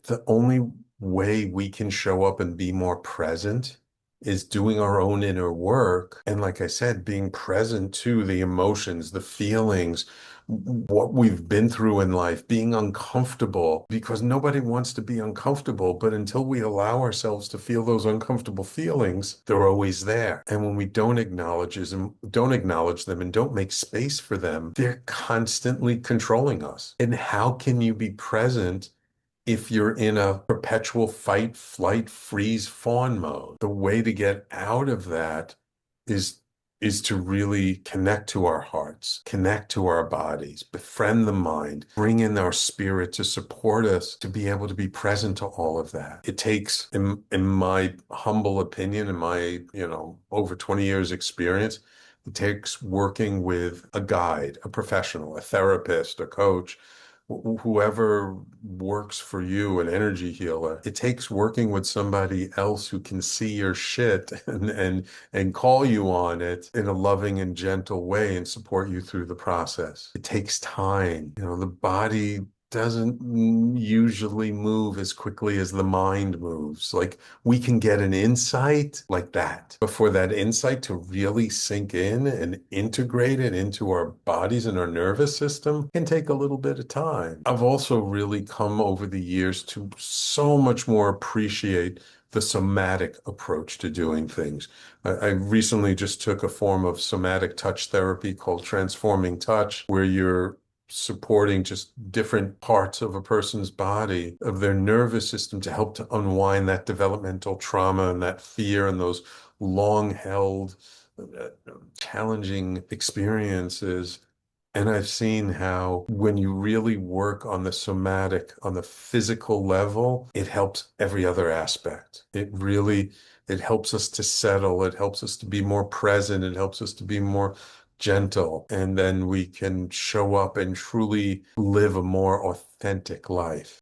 The only way we can show up and be more present is doing our own inner work. And like I said, being present to the emotions, the feelings, what we've been through in life, being uncomfortable, because nobody wants to be uncomfortable. But until we allow ourselves to feel those uncomfortable feelings, they're always there. And when we don't acknowledge them and don't make space for them, they're constantly controlling us. And how can you be present if you're in a perpetual fight, flight, freeze, fawn mode? The way to get out of that is is to really connect to our hearts, connect to our bodies, befriend the mind, bring in our spirit to support us to be able to be present to all of that. It takes, in my humble opinion, in my, over 20 years experience, it takes working with a guide, a professional, a therapist, a coach, whoever works for you, an energy healer. It takes working with somebody else who can see your shit and call you on it in a loving and gentle way and support you through the process. It takes time. The body doesn't usually move as quickly as the mind moves. Like, we can get an insight like that. But for that insight to really sink in and integrate it into our bodies and our nervous system can take a little bit of time. I've also really come over the years to so much more appreciate the somatic approach to doing things. I recently just took a form of somatic touch therapy called transforming touch, where you're supporting just different parts of a person's body, of their nervous system, to help to unwind that developmental trauma and that fear and those long held challenging experiences. And I've seen how when you really work on the somatic, on the physical level, it helps every other aspect. It helps us to settle. It helps us to be more present. It helps us to be more gentle. And then we can show up and truly live a more authentic life.